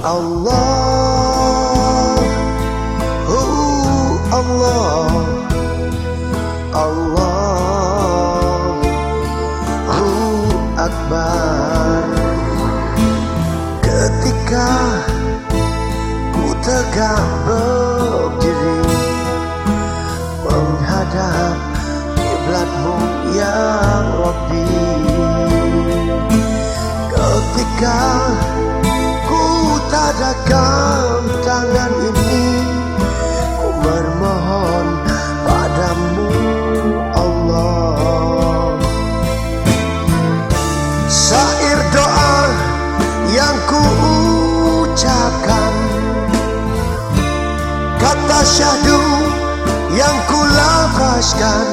Allah, Allah, Allahu Akbar. Ketika ku tegak berdiri menghadap kiblatmu ya Rabbi, ketika ku tadakkan tangan ini, ku bermohon padamu Allah. Syair doa yang ku ucapkan, kata syahdu yang ku lafazkan,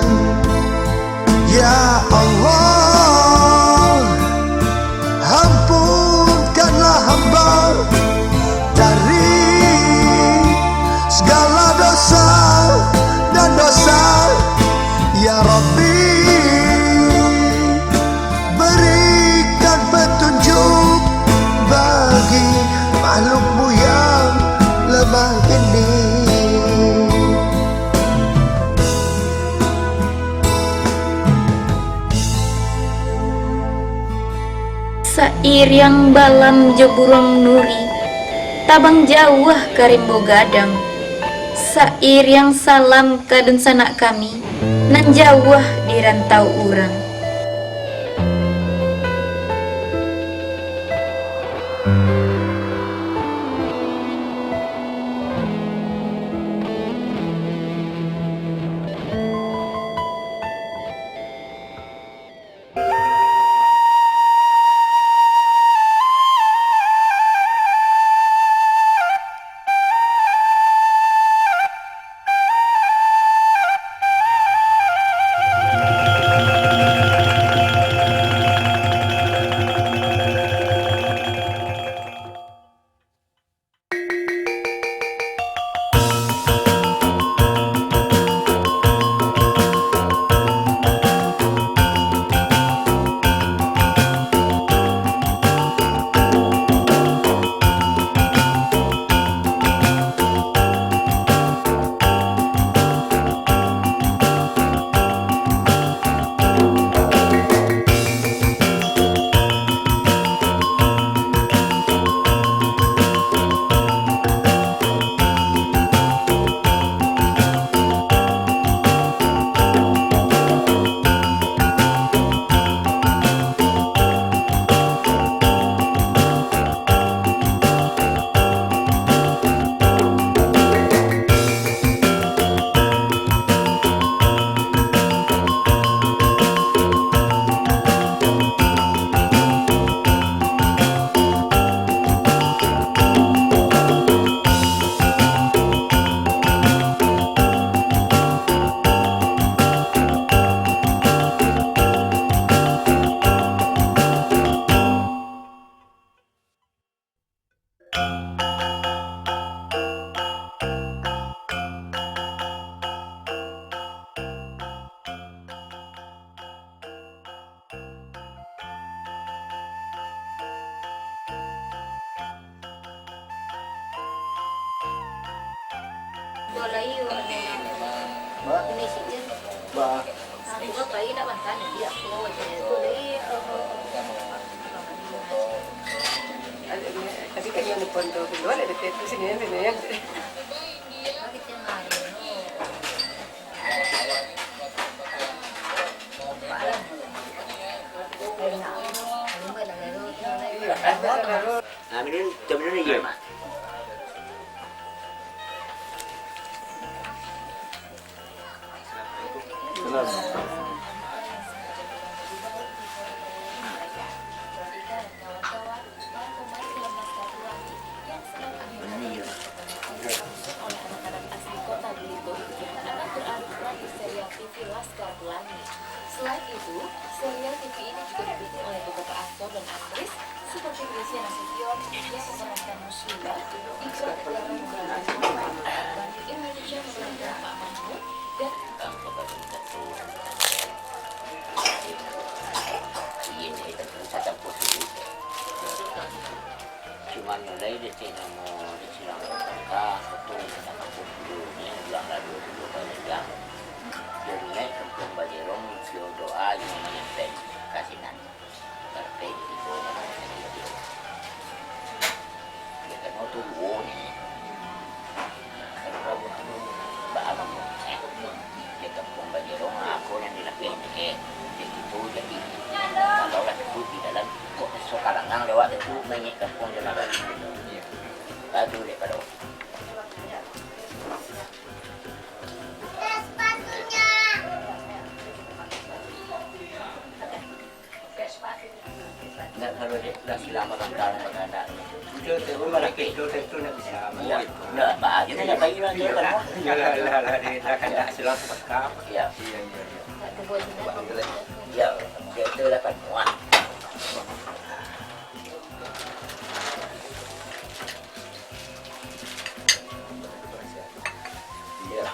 ya Allah, ampunkanlah hamba dari segala dosa dan dosa, ya Rabbi. Berikan petunjuk bagi makhlukmu yang lemah ini. Sair yang balam jeburong nuri, tabang jauh karimbo gadang. Sair yang salam kadun sanak kami, nan jauh di rantau urang. Boleh yuk ini sih Bah, aku gak kayak nak makan dia aku boleh Kasi kanya nagpunto ko wala na teto siniyan siniyan. bakit yung ngayon paalam ayun na ano ba nalaro Amin yun, kami nun iya, Mak. Selain itu, serial TV ini juga didukung oleh beberapa aktor dan aktris seperti Gracia Nasution yang memerankan Muslimah di film Dah sila magandang maganda. Ito, malaki. Ito na bisa. Ya, nah, bahagia na bayi na dia kan. Kaya sila sa pagkap. Ya, Iya. ya, dia tu lah kan muat. Ya.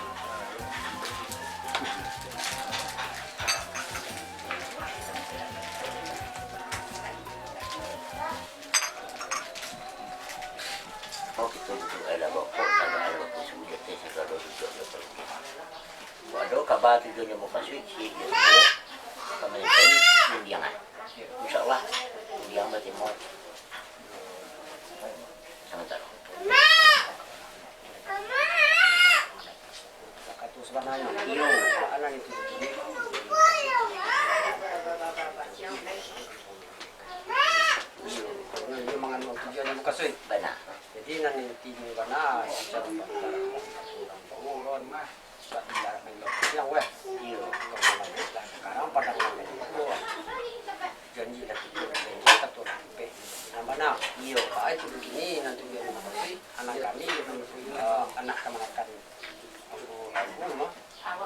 Oh, kita ada bokok, ada bokok sudah tes kalau duduk. Waduh, kabar tidurnya mau pasuk sih gitu. Kami ini undiangan. Insyaallah undian berarti mau. Sebentar. Katus banana. Iyo. Anak itu. Yung mga tujuan mo kasoy. Benar. Jadi nanti ni bana sa panguron mah. Sa yang weh. Iyo. Sekarang pada itu janji lagi janji satu pe. Namanya Iyo. itu begini nanti biar masih anak kami anak kemanakan aku mah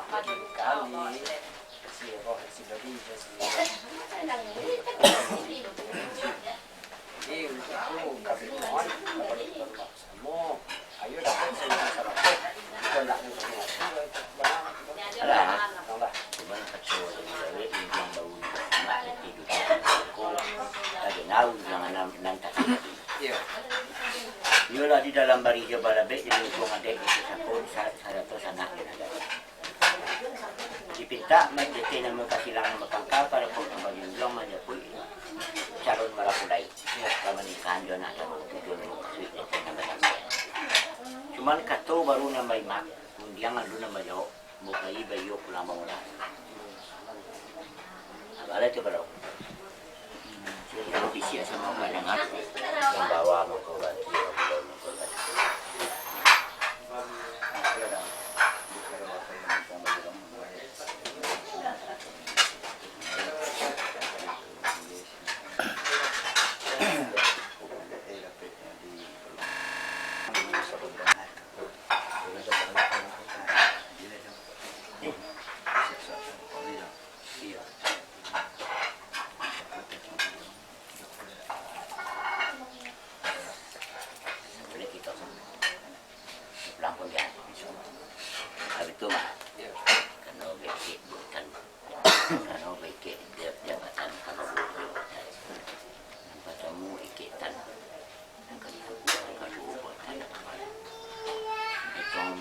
kami si roh si dari si jadi untuk kami mohon kepada semua ayo dapat saya salah kita nak Alah. Allah Cuman kacau dari yang bau mak tidur. Kau ada nau jangan nanti. iya Yola di dalam barija balabe di lingkungan ada itu sapon sarato sana ada. Dipinta menjadi nama kasilangan makangka para pembagi long aja pun calon malapulai. Kalau nikahan dia nak sama tujuan suit itu nama. Cuman kato baru nama imak, undian alu nama jauh, bukai bayu pulang bangunan. Ada tu kalau. Yang bisi sama malangat yang bawa mau bagi.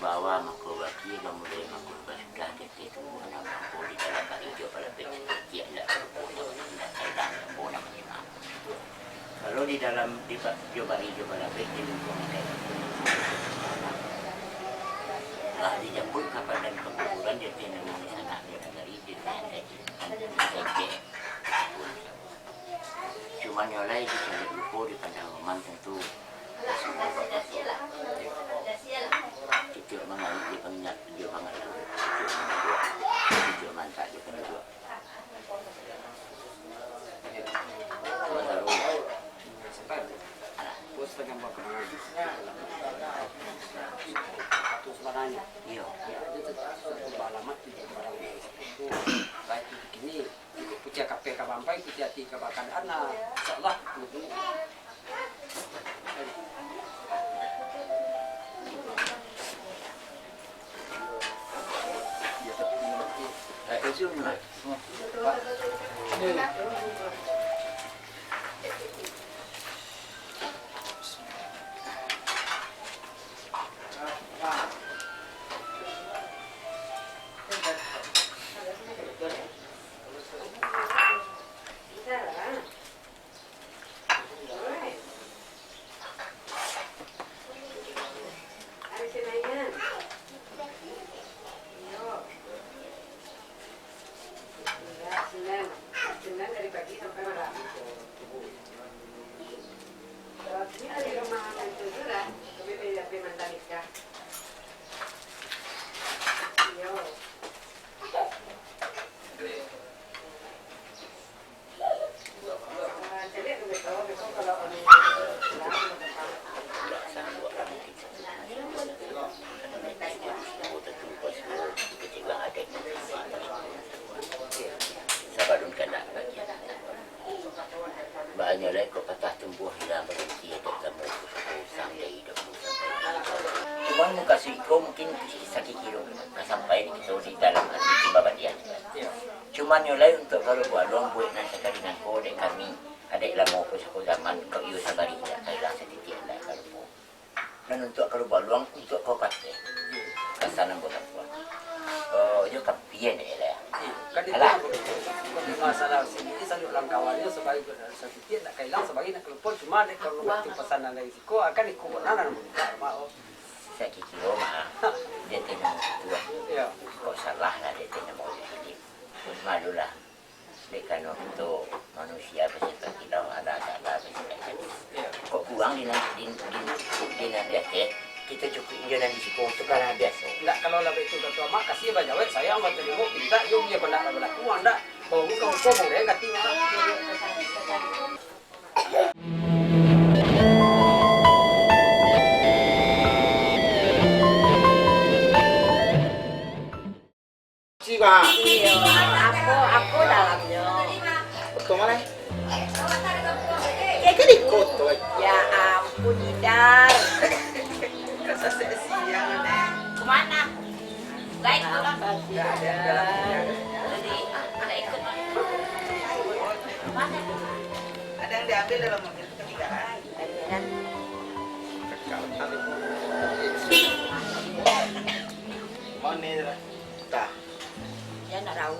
Bawa makobaki kemudian makobaki sudah itu nama di dalam hijau pada dia tidak kalau di dalam di coba hijau pada itu lah dijemput kapan dan pekuburan dia tidak di sana dia dari cuma nyolai di sana di Pandaman tentu cucuk mengalir di pengingat dia pengalir cucuk mantap di pengalir cuma taruh bos penyambang kemangisnya katus banana iyo alamat di barang itu baik itu begini punya kape kabampai punya tiga bakan anak insyaallah Senin dari pagi sampai malam. Ini ada rumah itu lah, kami tidak mantan nikah. Yo. Jadi itu betul, Cuman muka Siko mungkin sakit kilo nggak sampai gitu di dalam hati babadian. Iya. Cuman nyolai untuk kalau buat luang buat nanti kali dengan kode kami ada ilang mau ke zaman kau iyo sabari ya kailah setiap lah kalau dan untuk kalau buat luang untuk kau kate kesana buat apa? Itu kapien ya. Kan itu masalah sini selalu ulang kawannya sebagai setiap nak kailang sebagai nak keluar cuma dek kalau waktu pesanan dari Siko akan ikut nanan mau. Saya kira mah dia tidak tua. Iya. Kok salah lah dia tidak mau jadi. Malu lah. Dekan untuk manusia beserta kita ada beserta. Kok kurang di nanti kita cukup jangan di situ untuk karena biasa. Enggak kalau lebih itu ketua mak kasih banyak wet saya mau terima minta yuk dia benar benar uang enggak. Bau kau boleh ganti mah. Siapa? Iya, aku dalamnya. Betul mana? Ya kan ikut tuh. Ya ampun, Idar. Kemana? Gak ikut lah. Jadi, gak ikut. Mana? Ada yang diambil dalam mobil ketiga. Mana ni? Tah. Ya nak tahu.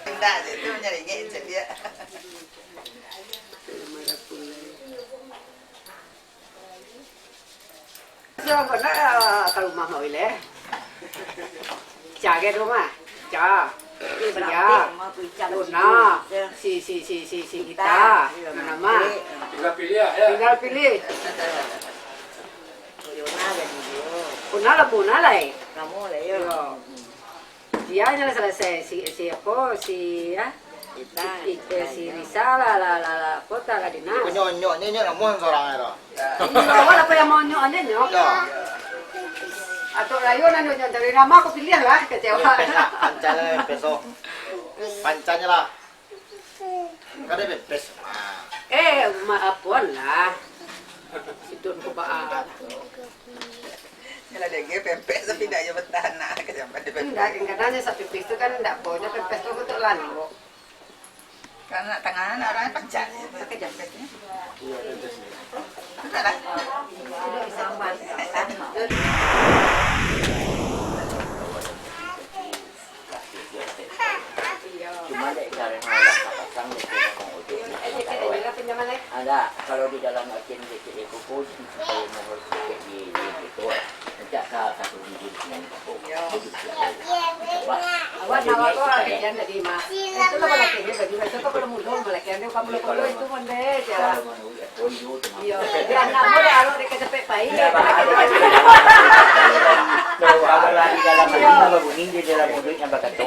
Enggak, itu nyari gadget dia. Siapa pernah ke rumah mau ile? Jaga rumah, jaga. Ya, Luna, si kita, nama. Tinggal pilih ya. Tinggal pilih. Puna lah. Kamu lah ya. Dia hanya selesai si apa si ya. Si Risa la kota la dina. Nyok ni namun seorang itu. Awal apa yang mau nyok nyok? Atau layu nanya dari nama aku pilih lah kecewa. Pancanya besok. Pancanya lah. Kada bebas. Maafkan lah. Itu aku baat. Kalau dia pempek tapi tidak ada bertahan kejampan dia pempek. Enggak, katanya sapi pipis itu kan enggak punya pempes itu untuk lalu. Karena tangan orang pancak pakai jampetnya. Enggak lah. Sudah bisa membantu. Cuma dek cara nolak pasang ada kalau di dalam agen DCE kuku supaya nomor tiket di itu tidak satu digit dengan kuku. Awak nawa ko agen dari ma. Itu lo malaki ni bagi macam apa kalau mudah malaki ni kamu kalau itu monde ya. Iya, dia nak mo dah alo dekat cepet pai. Kalau lagi dalam agen berbunyi di dalam mulut yang berkata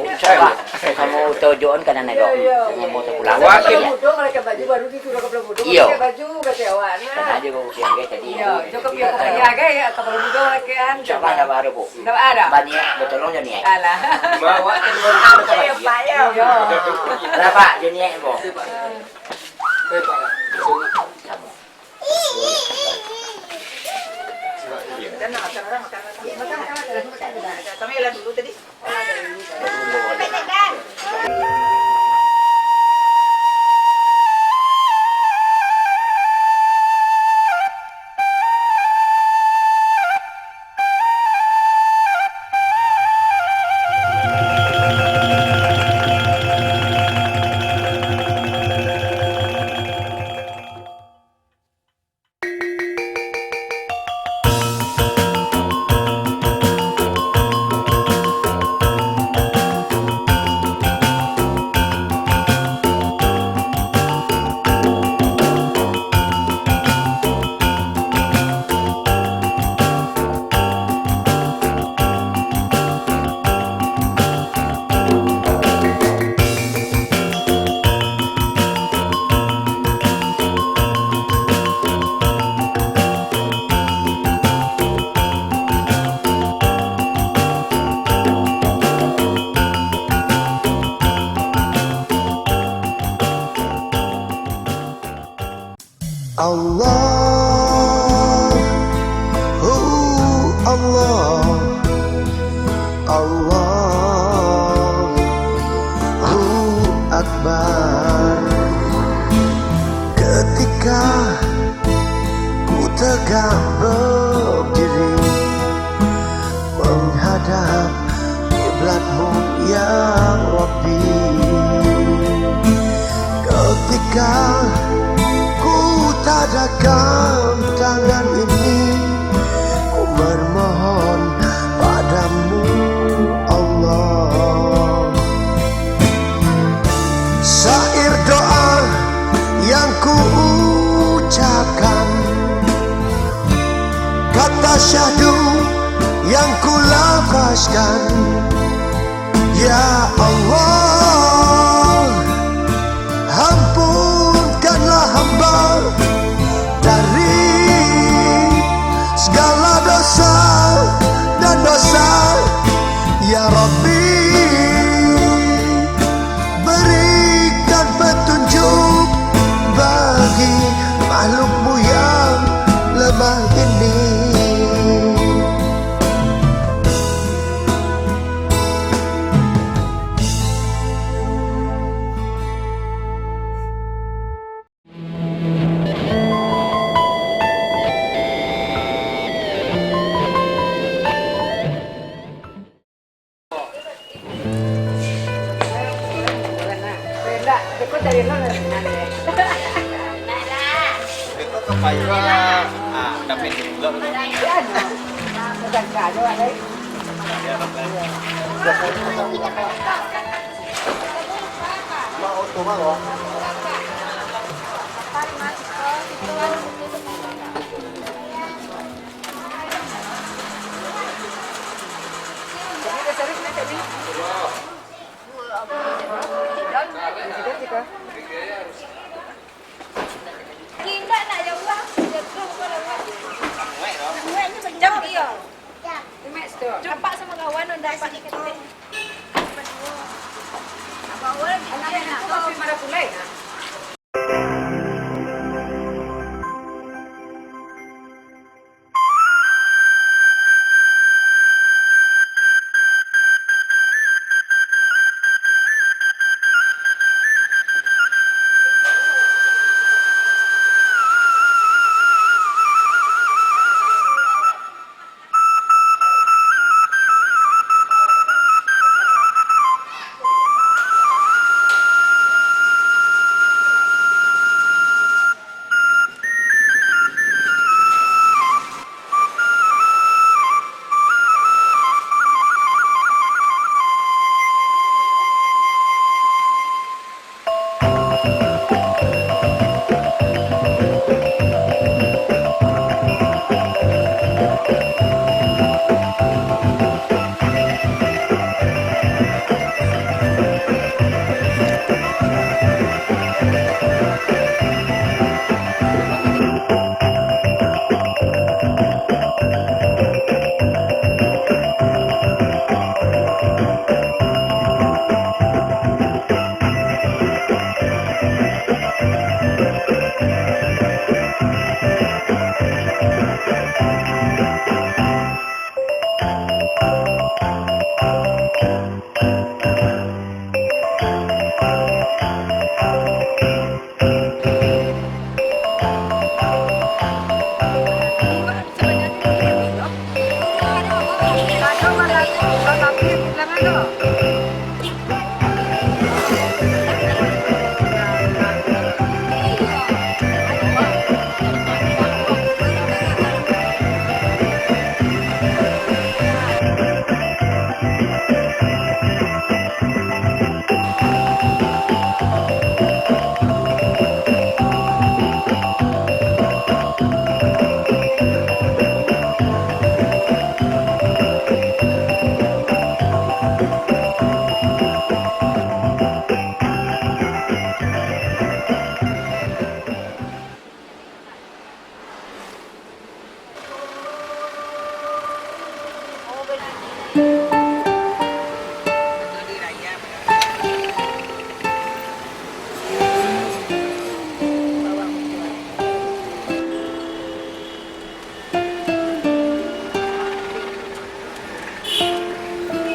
kamu tujuan karena nego dengan motor pulang. Kalau mudah malaki baju baru di turun kalau mudah malaki baju kecewa. Karena dia bukan tadi. Iya, cukup ya kaya kalau mudah malakian. Coba ada baru bu. Enggak ada. Banyak betul dong jadi. Alah. Bawa Apa ya Pak ya? Berapa jadi bu? Dan makan orang makan. Kami lah dulu tadi. lepaskan. Ya Allah, ampunkanlah hamba dari segala dosa dan dosa. Ya Rabbi, berikan petunjuk bagi makhlukmu yang lemah ini. Itu kepayuan. Ah, dapat juga. Mau tuh mau. Nampak sama kawan udah dapat diketik. Apa orang anak-anak Tapi marah pulai.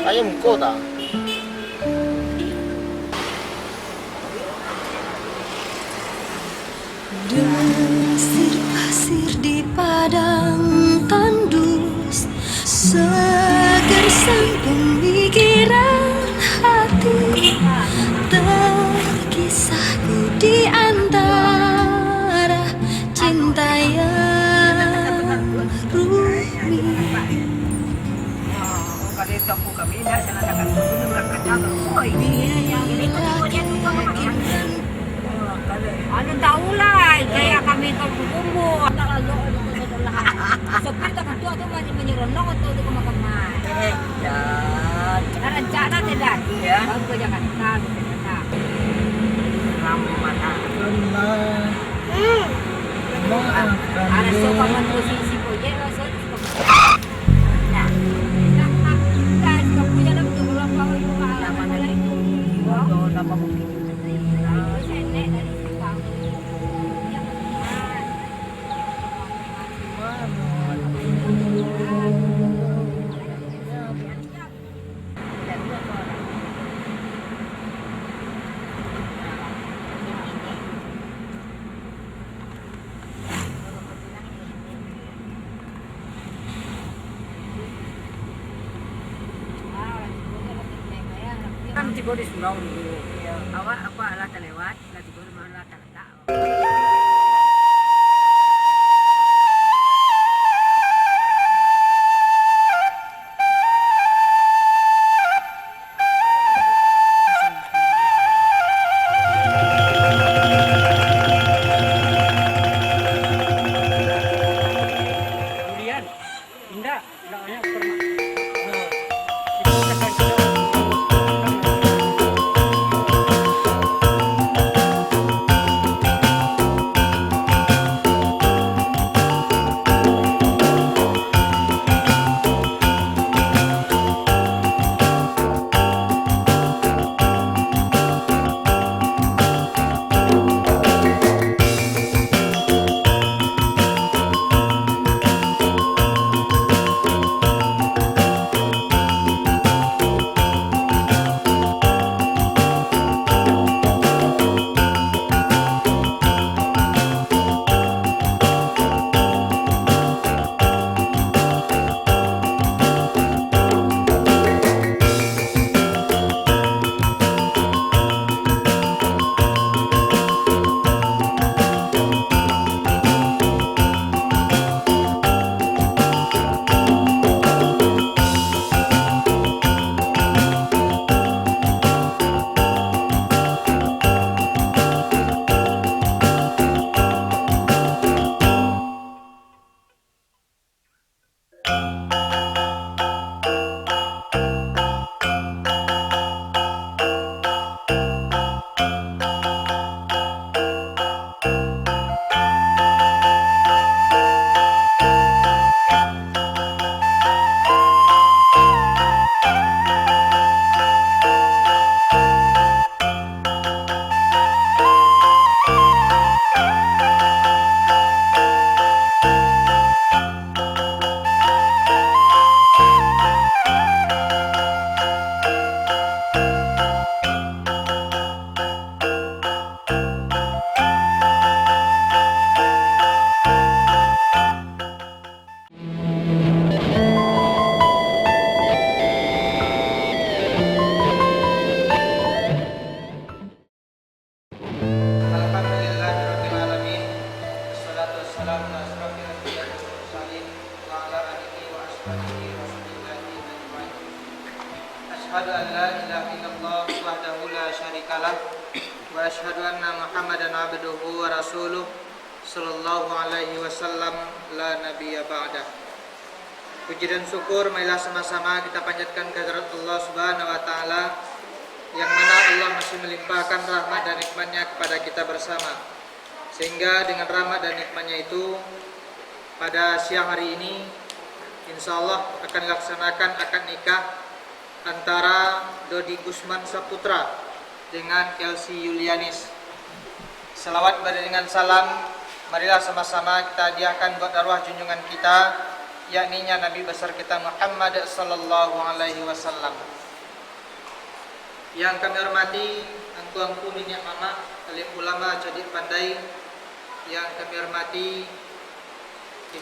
Ayam kota. Pasir di padang tandus, segar sang pemikiran hati, terkisahku di antara cinta yang rumit. Ano tahu lah, kaya kami kumpul. Sopir tak tua tu masih menyerondong atau tu kemakaman. Dan Ada rencana tidak? Ya. Baru ke Jakarta, ramai mata. Ada sopa manusia si Boye, so. Nah, punya dapat berapa kali pengalaman lagi? Oh, nama mungkin. Saya dari Jepang. Kan tiga di surau dulu. Awak apa alat lewat, lah tiga di mana tak tahu. Kemudian, indah, namanya perma. Asyhadu an la ilaha illallah wahdahu la syarikalah wa asyhadu anna Muhammadan abduhu wa rasuluh sallallahu alaihi wasallam la nabiyya ba'dah. Puji dan syukur marilah sama-sama kita panjatkan kehadirat Allah Subhanahu wa taala yang mana Allah masih melimpahkan rahmat dan nikmatnya kepada kita bersama. Sehingga dengan rahmat dan nikmatnya itu pada siang hari ini insyaallah akan dilaksanakan akad nikah antara Dodi Gusman Saputra dengan Elsie Yulianis. Selawat beriringan salam, marilah sama-sama kita hadiahkan buat arwah junjungan kita, yakninya Nabi besar kita Muhammad sallallahu alaihi wasallam. Yang kami hormati angku-angku minyak mama, alim ulama cerdik pandai, yang kami hormati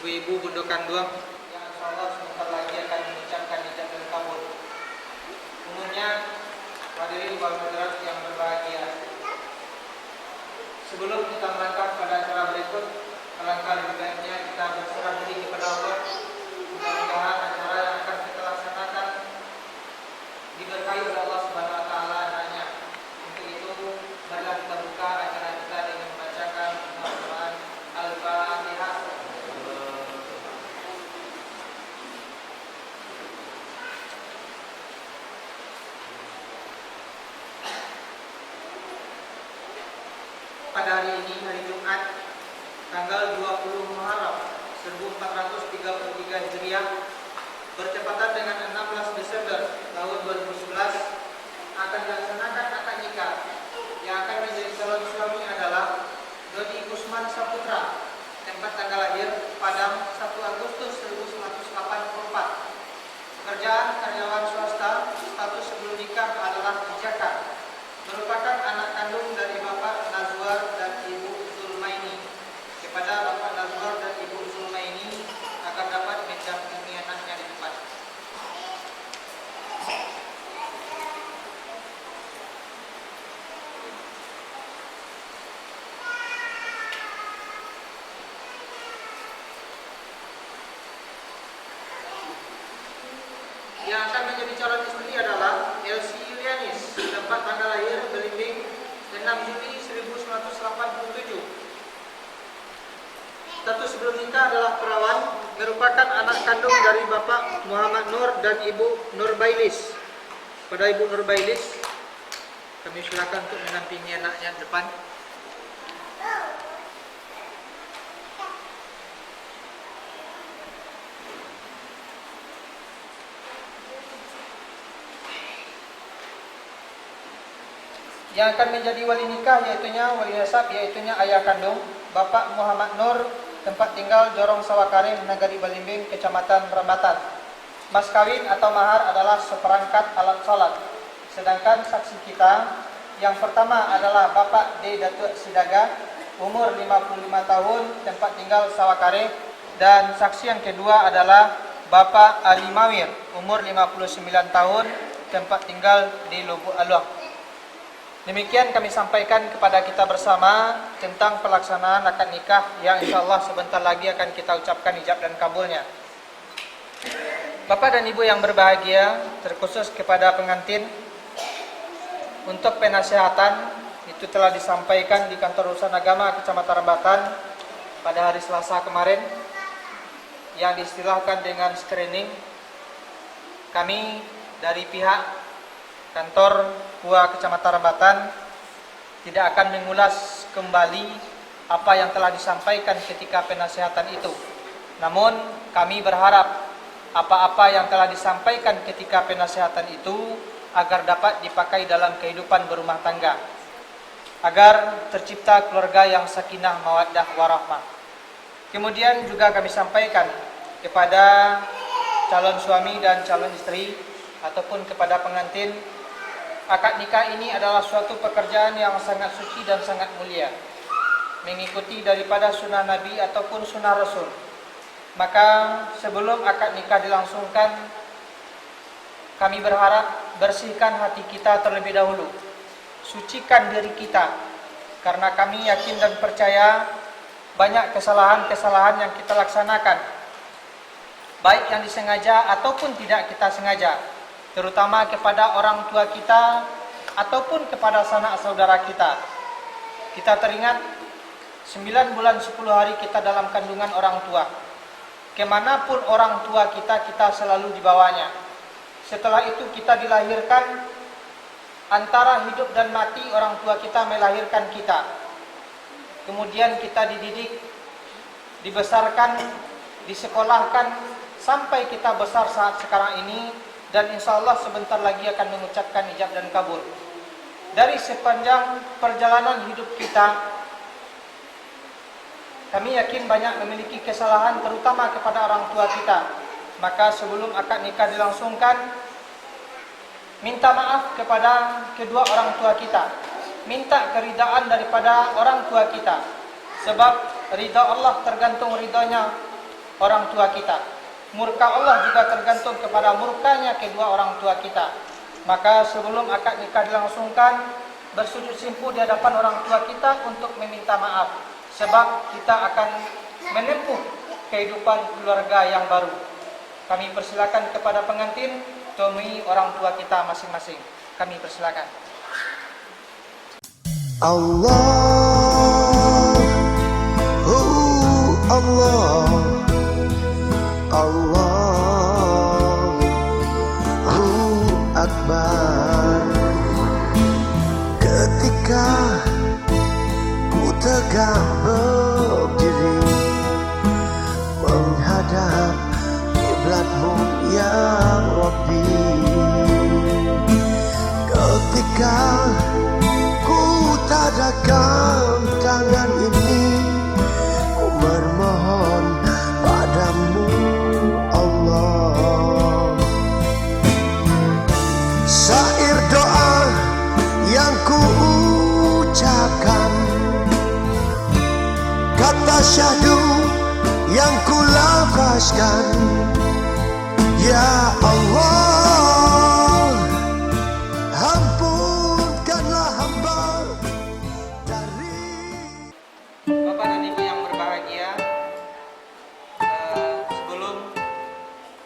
ibu-ibu bundo kandung yang insyaallah sebentar lagi akan mengucapkan ijab dan kabul. Umumnya hadirin wal hadirat yang berbahagia. Sebelum kita melangkah pada acara berikut, alangkah lebih baiknya kita berserah diri kepada Allah. Mudah-mudahan acara yang akan kita laksanakan diberkahi oleh Allah Subhanahu wa taala hanya. Untuk itu, marilah kita buka acara kita dengan membacakan Al-Fatihah. pada hari ini, hari Jumat, tanggal 20 Muharram 1433 Hijriah, bertepatan dengan 16 Desember tahun 2011, akan dilaksanakan akad nikah. Yang akan menjadi calon suami adalah Dodi Usman Saputra, tempat tanggal lahir Padang, 1 Agustus 1984. Pekerjaan karyawan swasta, status sebelum nikah adalah dijaka. Merupakan anak kandung dari Bapak Nazwar dan Ibu Zulmaini. Kepada Bapak Nazwar dan Ibu Zulmaini agar dapat mendampingi anaknya di depan. Yang akan menjadi calon istri adalah Elsie Yulianis, tempat tanggal lahir Belimbing, 6 Juli 1987. Status sebelum nikah adalah perawan, merupakan anak kandung dari Bapak Muhammad Nur dan Ibu Nurbailis. Pada Ibu Nurbailis, kami silakan untuk menampingi anaknya di depan. Yang akan menjadi wali nikah wali nasab yaitunya ayah kandung Bapak Muhammad Nur, tempat tinggal Jorong Sawakarim, Nagari Balimbing, Kecamatan Rambatan. Mas kawin atau mahar adalah seperangkat alat salat. Sedangkan saksi kita yang pertama adalah Bapak D. Datuk Sidaga, umur 55 tahun, tempat tinggal Sawakarim, dan saksi yang kedua adalah Bapak Ali Mawir, umur 59 tahun, tempat tinggal di Lubuk Aluang. Demikian kami sampaikan kepada kita bersama tentang pelaksanaan akad nikah yang insyaAllah sebentar lagi akan kita ucapkan ijab dan kabulnya. Bapak dan Ibu yang berbahagia, terkhusus kepada pengantin, untuk penasihatan itu telah disampaikan di Kantor Urusan Agama Kecamatan Rambatan pada hari Selasa kemarin, yang diistilahkan dengan screening. Kami dari pihak Kantor KUA Kecamatan Rambatan tidak akan mengulas kembali apa yang telah disampaikan ketika penasihatan itu. Namun kami berharap apa-apa yang telah disampaikan ketika penasihatan itu agar dapat dipakai dalam kehidupan berumah tangga, agar tercipta keluarga yang sakinah mawaddah warahmah. Kemudian juga kami sampaikan kepada calon suami dan calon istri ataupun kepada pengantin, akad nikah ini adalah suatu pekerjaan yang sangat suci dan sangat mulia, mengikuti daripada sunnah Nabi ataupun sunnah Rasul. Maka sebelum akad nikah dilangsungkan, kami berharap bersihkan hati kita terlebih dahulu, sucikan diri kita, karena kami yakin dan percaya banyak kesalahan-kesalahan yang kita laksanakan, baik yang disengaja ataupun tidak kita sengaja, terutama kepada orang tua kita ataupun kepada sanak saudara kita. Kita teringat 9 bulan 10 hari kita dalam kandungan orang tua. Kemanapun orang tua kita, kita selalu dibawanya. Setelah itu kita dilahirkan, antara hidup dan mati orang tua kita melahirkan kita. Kemudian kita dididik, dibesarkan, disekolahkan, sampai kita besar saat sekarang ini, dan insya Allah sebentar lagi akan mengucapkan ijab dan kabul. Dari sepanjang perjalanan hidup kita, kami yakin banyak memiliki kesalahan, terutama kepada orang tua kita. Maka sebelum akad nikah dilangsungkan, minta maaf kepada kedua orang tua kita, minta keridaan daripada orang tua kita, sebab ridha Allah tergantung ridhanya orang tua kita. Murka Allah juga tergantung kepada murkanya kedua orang tua kita. Maka sebelum akad nikah dilangsungkan, bersujud simpu di hadapan orang tua kita untuk meminta maaf, sebab kita akan menempuh kehidupan keluarga yang baru. Kami persilakan kepada pengantin temui orang tua kita masing-masing. Kami persilakan. Allah, Allah, Allahu Akbar. Ketika ku tegak berdiri menghadap kiblatmu ya Rabbi. Ketika ku tadahkan tangan ini, ku bermohon padamu Allah. Syair doa yang ku ucapkan, kata syahdu yang ku lafazkan, ya Allah, ampunkanlah hamba dari. Bapak dan Ibu yang berbahagia, sebelum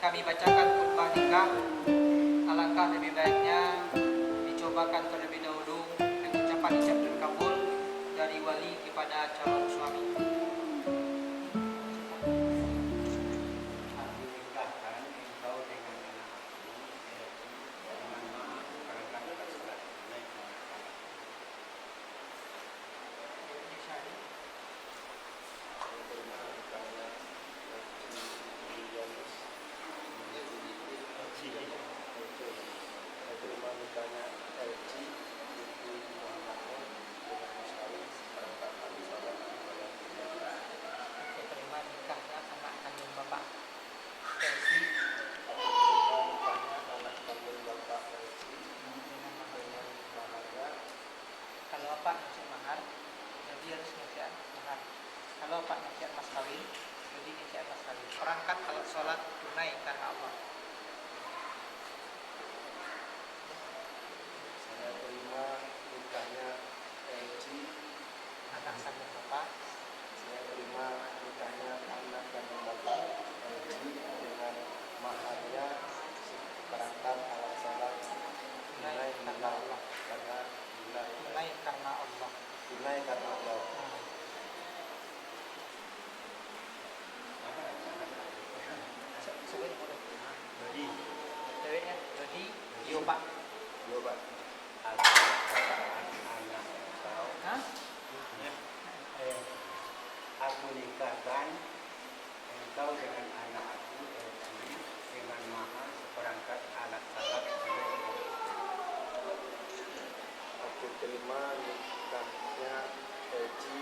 kami bacakan khutbah nikah, alangkah lebih baiknya dicobakan terlebih dahulu dengan ucapan ijab dan kabul dari wali kepada calon suami. Terima nikahnya anak kandung Bapak Elsi kalau Bapak ngasih mahar, jadi harus ngasih mahar. Kalau Bapak ngasih mas kawin, jadi ngasih mas kawin. Perangkat alat sholat tunai karena Allah. Saya terima nikahnya Elci, Anak kandung Bapak. saya terima nikahnya anak kandung Bapak Elci dengan maharnya seperangkat alat salat tunai karena Allah, Tunai karena Allah. tunai karena Allah. Sebut boleh. Ceweknya jadi yo Pak. Yo Pak. Hah? Aku nikahkan engkau dengan anak aku Elci dengan mahar seperangkat alat salat tunai. Aku terima nikahnya Elci,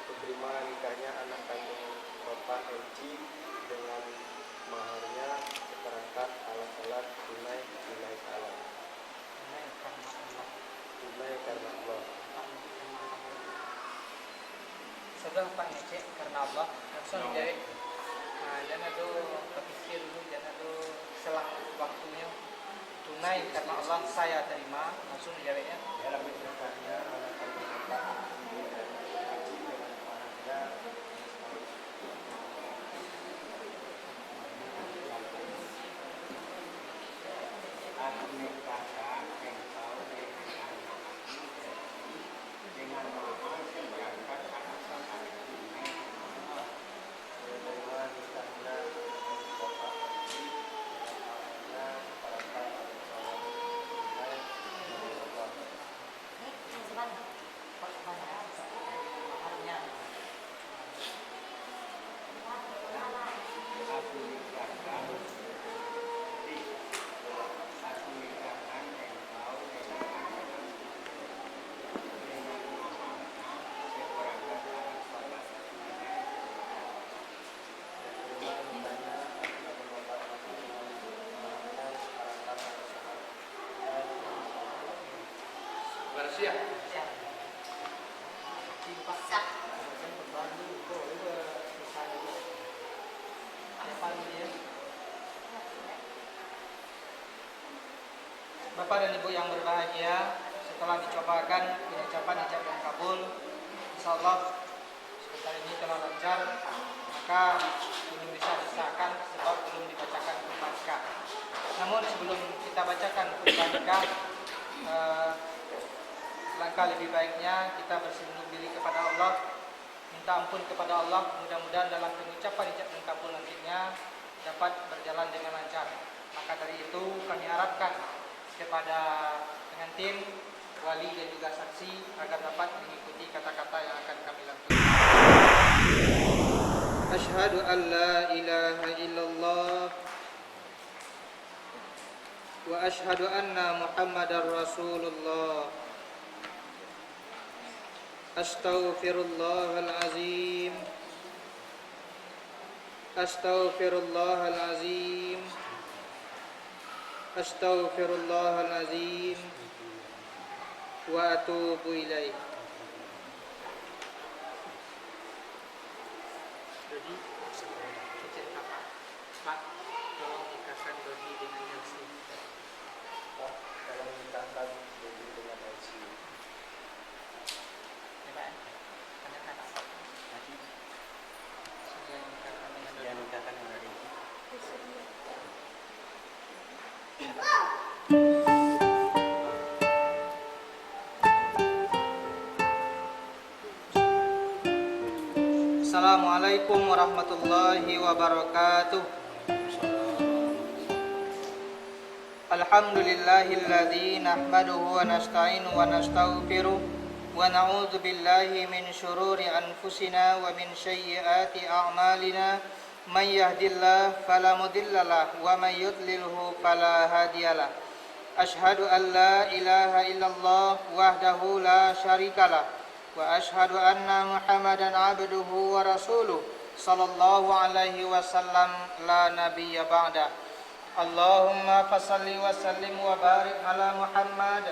aku terima nikahnya anak kandung Bapak Elci dengan maharnya seperangkat alat-alat tunai salat. Tunai karena Allah. Tunai karena Allah. Sudah Pak ngecek karena Allah langsung jadi jangan tuh berpikir dulu, jangan tuh selang waktunya. Tunai karena Allah saya terima, langsung jawabnya. Dalam nikahnya anak kandung Bapak Elci dengan maharnya Aku nikahkan engkau dengan anak aku Elci dengan mahar seperangkat alat salat tunai. saya terima nikahnya Bapak Elci dengan maharnya seperangkat alat salat tunai Maharnya. Aku nikahkan engkau dengan anak aku dengan maharnya seperangkat alat salat tunai. Bersiap. Bapak dan Ibu yang berbahagia, setelah dicobakan pengucapan ijab dan kabul, insya Allah sebentar ini telah lancar, maka belum bisa disahkan sebab belum dibacakan khutbah nikah. Namun sebelum kita bacakan khutbah nikah, langkah lebih baiknya kita bersembunyi diri kepada Allah, minta ampun kepada Allah. Mudah-mudahan dalam pengucapan ijab dan kabul nantinya dapat berjalan dengan lancar. Maka dari itu kami harapkan kepada pengantin wali dan juga saksi agar dapat mengikuti kata-kata yang akan kami lakukan. Asyhadu an la ilaha illallah wa asyhadu anna Muhammadar Rasulullah. Astaghfirullahal azim. Astaghfirullahal azim. Astaghfirullahal azim wa atubu ilaih. Dodi, cerita Pak, tolong nikahkan Dodi dengan Elsi. Pak, tolong nikahkan Dodi dengan Elsi. Ya Pak, tanyakan Pak. Saya nikahkan dengan Dodi. nikahkan dengan Dodi. Assalamualaikum warahmatullahi wabarakatuh. Alhamdulillahilladzi nahmaduhu wa nasta'inu wa nastaghfiruh wa na'udzu billahi min syururi anfusina wa min sayyiati a'malina. May yahdihillahu fala mudhillalah wa may yudlilhu fala hadiyalah. Asyhadu an la ilaha illallah wahdahu la syarikalah wa asyhadu anna Muhammadan abduhu wa rasuluh sallallahu alaihi wasallam la nabiyya ba'da. Allahumma fasalli wa sallim wa barik ala Muhammad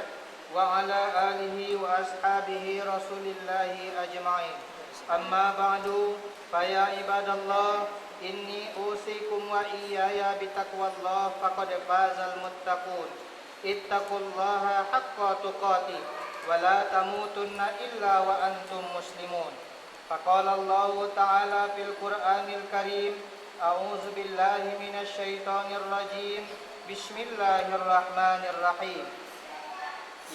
wa ala alihi wa ashabihi rasulillahi ajma'in. Amma ba'du, fa ya ibadallah, inni usikum wa iyaya bitaqwallah faqad fazal muttaqun. Ittaqullaha haqqa tuqatih wa la tamutunna illa wa antum muslimun. Faqala Allah Ta'ala fil Qur'anil Karim, a'udzu billahi minasy syaithanir rajim. Bismillahirrahmanirrahim.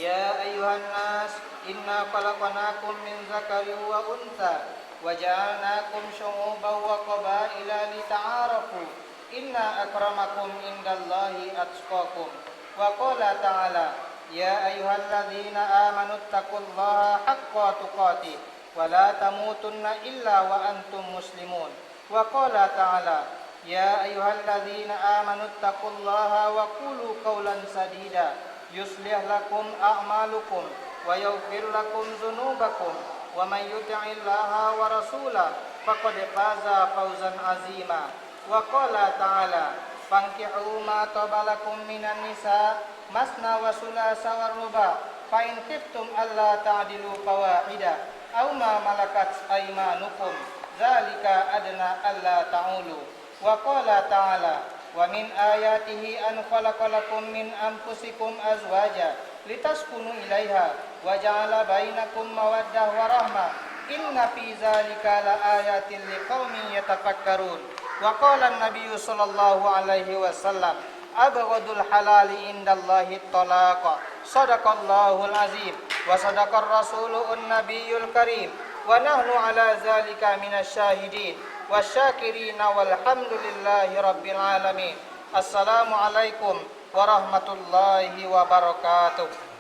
Ya ayyuhan nas, inna khalaqnakum min dzakarin wa untha wa ja'alnakum syu'uban wa qabaila lita'arafu. Inna akramakum indallahi atqakum. Wa qala ta'ala, ya ayyuhalladzina amanu taqullaha haqqa tuqatih wa la tamutunna illa wa antum muslimun. Wa qala ta'ala, ya ayyuhalladzina amanu taqullaha wa qulu qawlan sadida yuslih lakum a'malukum wa yaghfir lakum dzunubakum wa may yuti'illaha wa rasulahu faqad faza fawzan azima. Wa qala ta'ala, fankihu ma tabalakum minan nisa masna wa sulasa wa ruba fa in khiftum alla ta'dilu fawahida aw ma malakat aymanukum zalika adna alla ta'ulu. Wa qala ta'ala, wa min ayatihi an khalaqalakum min anfusikum azwaja litaskunu ilaiha wa ja'ala bainakum mawaddah wa rahmah inna fi zalika la ayatin liqaumin yatafakkarun. Wa qala an-nabiy sallallahu alaihi wasallam, abghadul halali indallahi talaq. Sadaqallahul azim wa sadaqar rasulun nabiyyul karim wa nahnu ala zalika minasyahidin wasyakirina walhamdulillahi rabbil alamin. Assalamualaikum warahmatullahi wabarakatuh.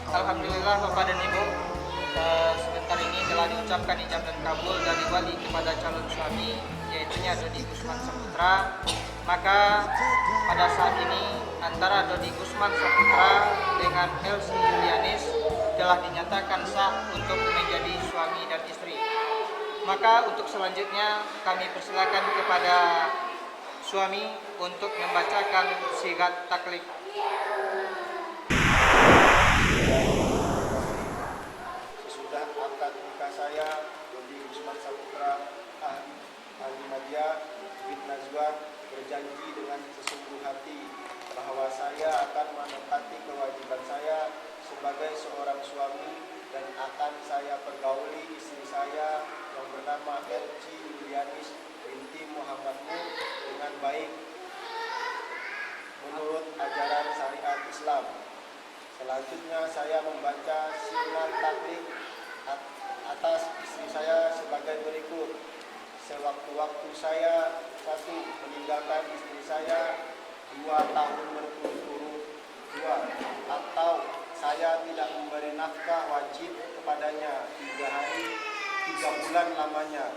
Alhamdulillah Bapak dan Ibu, sebentar ini telah diucapkan ijab dan kabul dari wali kepada calon suami, yaitunya Dodi Gusman Saputra. Maka pada saat ini antara Dodi Gusman Saputra dengan Elsi Yulianis telah dinyatakan sah untuk menjadi suami dan istri. Maka untuk selanjutnya kami persilakan kepada suami untuk membacakan sigat taklif. Sesudah akad nikah saya Dodi Usman Saputra ahli media bin Najwa berjanji dengan sesungguh hati bahwa saya akan menepati kewajiban saya sebagai seorang suami dan akan saya pergauli istri saya yang bernama LC Yulianis binti Muhammad Nur dengan baik menurut ajaran syariat Islam. Selanjutnya saya membaca sinat taklik atas istri saya sebagai berikut. Sewaktu-waktu saya 1. Meninggalkan istri saya 2 tahun berturut-turut, 2. Atau saya tidak memberi nafkah wajib kepadanya 3 hari 3 bulan lamanya,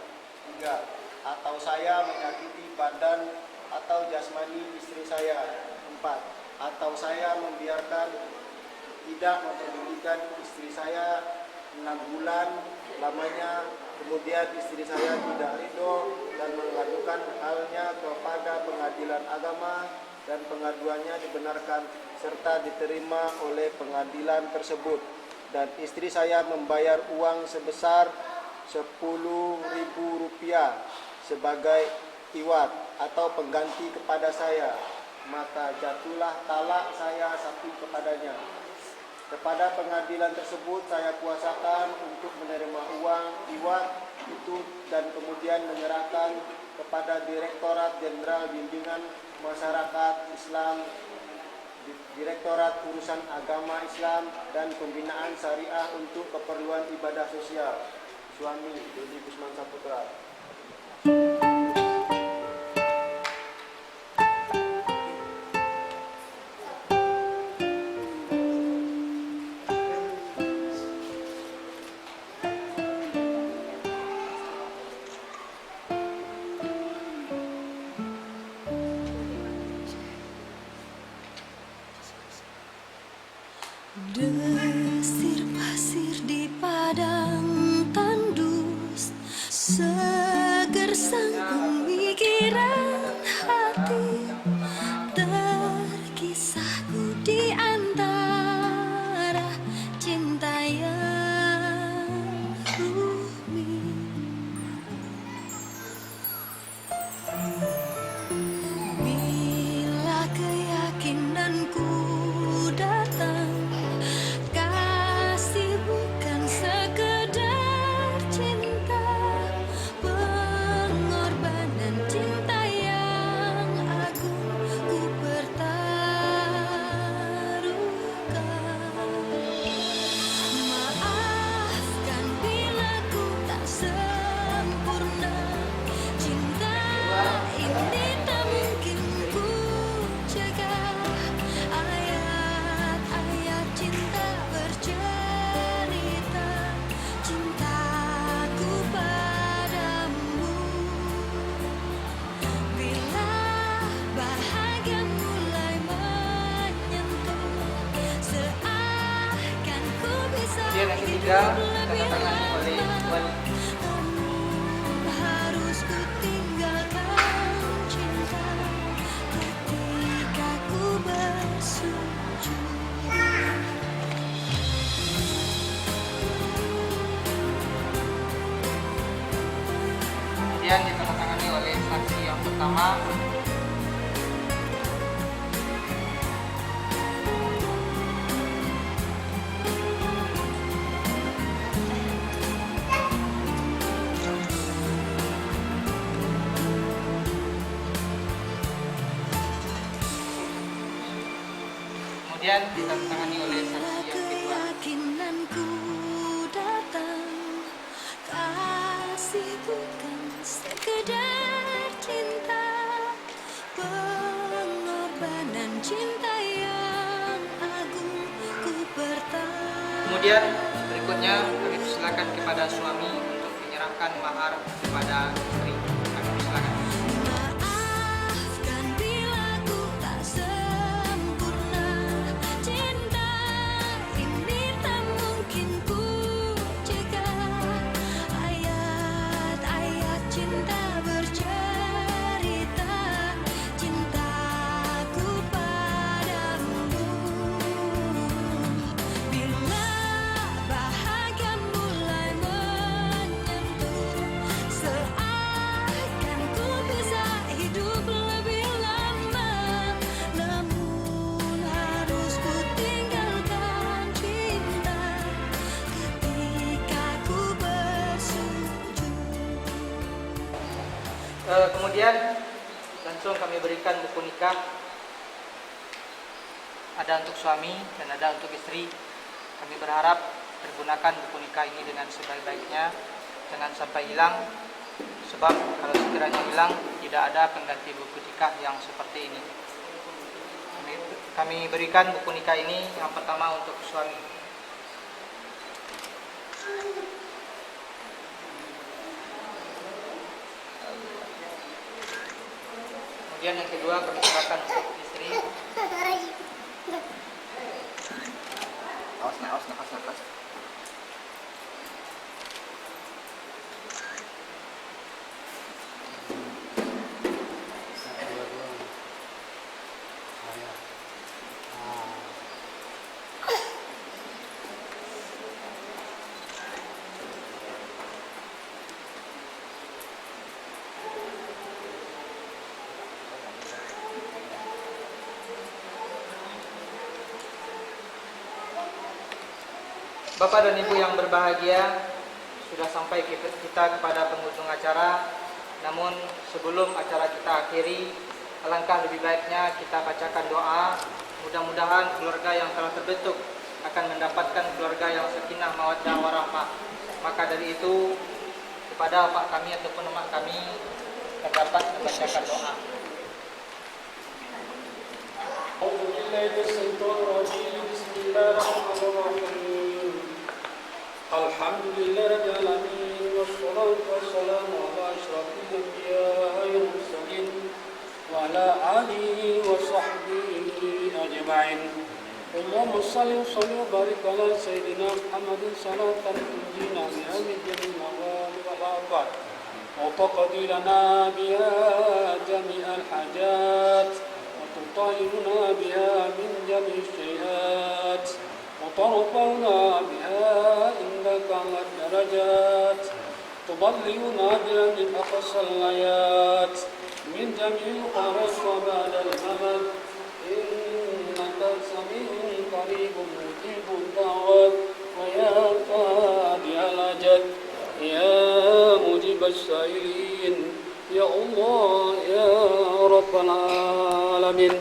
3. Atau saya menyakiti badan atau jasmani istri saya, 4. Atau saya membiarkan tidak mempedulikan istri saya 6 bulan lamanya, kemudian istri saya tidak ridho dan mengadukan halnya kepada pengadilan agama dan pengaduannya dibenarkan serta diterima oleh pengadilan tersebut, dan istri saya membayar uang sebesar Rp10.000 sebagai iwat atau pengganti kepada saya, maka jatuhlah talak saya 1 kepadanya. Kepada pengadilan tersebut saya kuasakan untuk menerima uang iwat itu dan kemudian menyerahkan kepada Direktorat Jenderal Bimbingan Masyarakat Islam, Direktorat Urusan Agama Islam dan Pembinaan Syariah untuk keperluan ibadah sosial. Suami Dodi Usman Saputra. Desir pasir di padang tandus, segersang pemikiran hati, terkisahku di antara cinta yang rumit. Bila keyakinanku datang, kasih bukan sekedar cinta, pengorbanan cinta yang agung ku pertaruhkan. Maafkan bila ku tak sempurna, cinta ini tak mungkin ku cegah. Ayat-ayat cinta bercerita cintaku padamu. Bila bahagia mulai menyentuh, seakan ku bisa Kemudian yang ketiga, hidup lebih ditandatangani oleh lama. Namun harus ku tinggalkan cinta ketika ku bersujud. Kemudian ditandatangani oleh saksi yang pertama. Kemudian ditandatangani oleh saksi yang kedua. Keyakinanku datang, kasih bukan sekedar cinta, pengorbanan cinta yang agung ku pertaruhkan. Kemudian berikutnya kami persilakan kepada suami untuk menyerahkan mahar kepada istri. Kami persilakan. Maafkan bila ku tak sempurna, cinta ini tak mungkin ku cegah. Ayat-ayat cinta bercerita cintaku padamu. Bila bahagia mulai menyentuh, Kemudian langsung kami berikan buku nikah. Ada untuk suami dan ada untuk istri. Kami berharap pergunakan buku nikah ini dengan sebaik-baiknya, jangan sampai hilang. Sebab kalau sekiranya hilang, tidak ada pengganti buku nikah yang seperti ini. Kami berikan buku nikah ini yang pertama untuk suami. Kemudian yang kedua kami serahkan untuk istri. Awas. Bapak dan Ibu yang berbahagia, sudah sampai kita kepada penghujung acara. Namun sebelum acara kita akhiri, alangkah lebih baiknya kita bacakan doa. Mudah-mudahan keluarga yang telah terbentuk akan mendapatkan keluarga yang sakinah mawaddah warahmah. Maka dari itu, kepada bapak kami ataupun emak kami terdapat membacakan doa. Alhamdulillah rabbil alamin wassalatu wassalamu ala asyrafil anbiya'i wal mursalin wa ala alihi wa sahbihi ajma'in. Allahumma shalli wa sallim wa barik ala sayyidina Muhammadin salatan tunjina biha min jami'il magharibi wal afat wa taqdi lana biha jami'al hajat wa tutahhiruna biha min jami'is sayyi'at وترفعنا بها عندك على الدرجات تبلغنا بها من أقصى الغايات من جميع الخيرات وبعد الممات إنك سميع قريب مجيب الدعوات ويا قاضي الحاجات يا مجيب السائلين يا الله يا رب العالمين.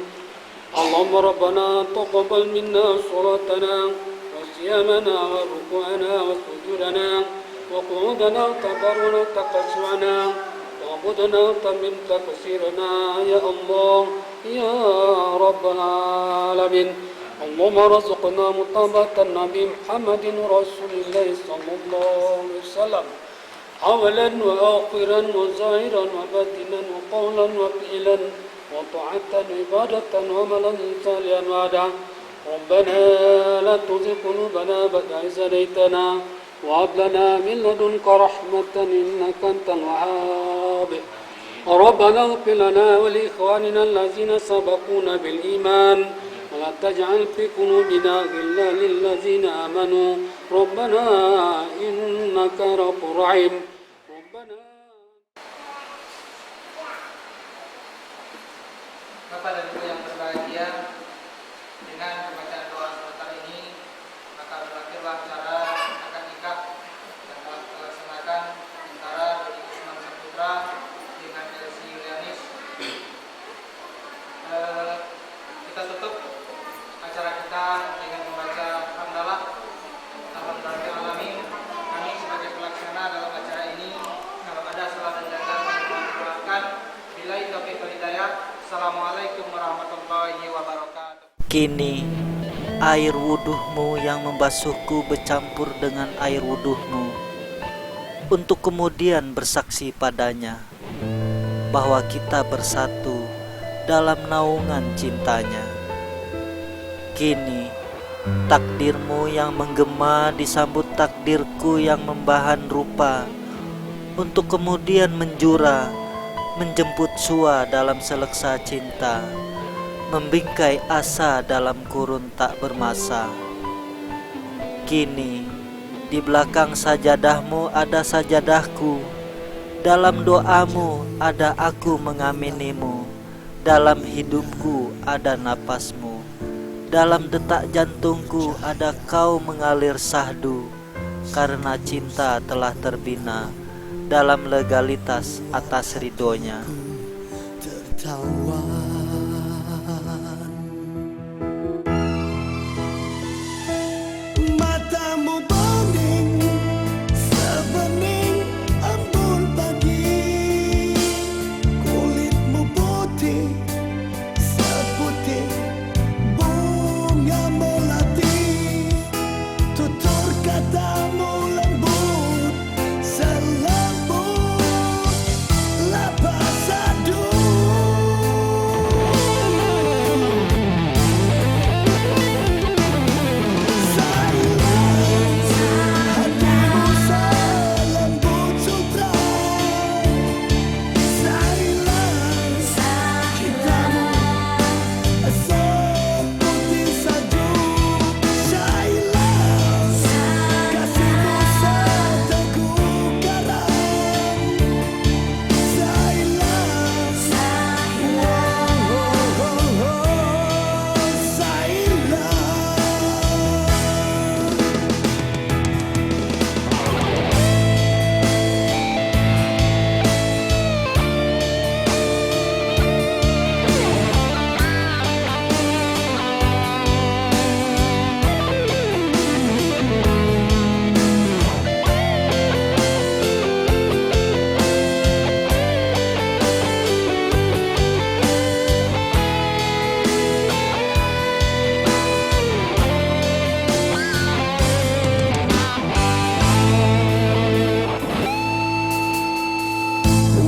اللهم ربنا تقبل منا صلاتنا وصيامنا وركوعنا وسجودنا وقعودنا وتبرنا وتقشعنا وعبدنا وتمم تقصيرنا يا الله يا رب العالمين. اللهم رزقنا متابعة النبي محمد رسول الله صلى الله عليه وسلم أولا وآخرا وظاهرا وباطنا وقولا وفعلا وطاعة عبادة وعملا صالحا وعدا. ربنا لا تزغ قلوبنا بعد إذ هديتنا وهب لنا من لدنك رحمة إنك أنت الوهاب. ربنا اغفر لنا ولإخواننا الذين سبقونا بالإيمان ولا تجعل في قلوبنا غلا للذين آمنوا ربنا إنك رؤوف رحيم. Bapak dan Ibu yang berbahagia, dengan pembacaan doa sebentar ini maka berakhirlah acara akad nikah yang telah dilaksanakan antara Dodi Usman Saputra dengan Elsie Yulianis. Kita tutup acara kita dengan membaca hamdalah. Alhamdulillah alamin. Kami sebagai pelaksana dalam acara ini, kalau ada salah dan janggal mohon dimaafkan. Billahi taufiq wal hidayah. Assalamualaikum warahmatullahi wabarakatuh. Kini air wuduhmu yang membasuhku bercampur dengan air wuduhmu, untuk kemudian bersaksi padanya bahwa kita bersatu dalam naungan cintanya. Kini takdirmu yang menggema disambut takdirku yang membahan rupa, untuk kemudian menjura menjemput sua dalam seleksa cinta, membingkai asa dalam kurun tak bermasa. Kini di belakang sajadahmu ada sajadahku, dalam doamu ada aku mengaminimu, dalam hidupku ada napasmu, dalam detak jantungku ada kau mengalir sahdu, karena cinta telah terbina dalam legalitas atas ridhonya. Matamu bening sebening embun pagi, kulitmu putih seputih bunga melati, tutur katamu lembut selembut lapas sadu.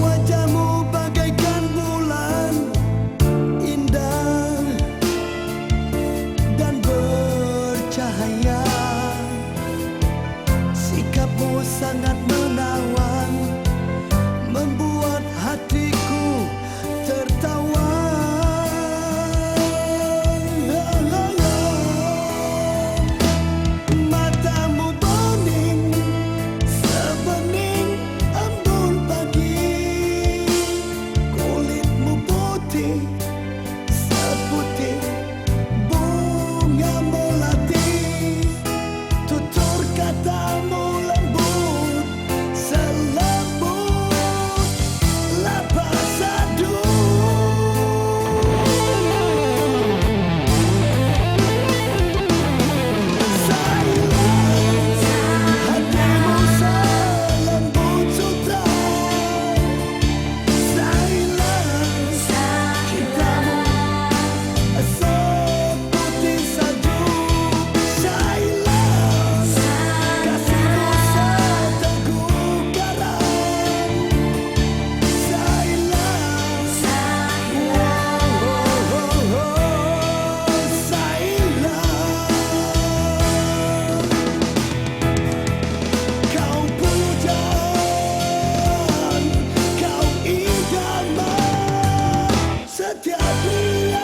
Wajahmu bagaikan bulan indah dan bercahaya, sikapmu sangat menawan, membuat hatiku tertawa. Matamu bening sebening embun pagi, kulitmu putih seputih bunga melati, tutur katamu lembut selembut lapas sadu. Hatimu selembut sutra, cintamu seputih salju. Kasihmu seteguh garam. Kau pujaan, kau idaman setiap dia.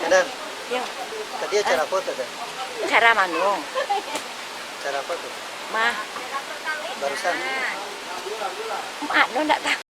Dan Ya, tadi acara foto kan? cara manu. Cara apa tuh? Mah, barusan. Mak, enggak tahu.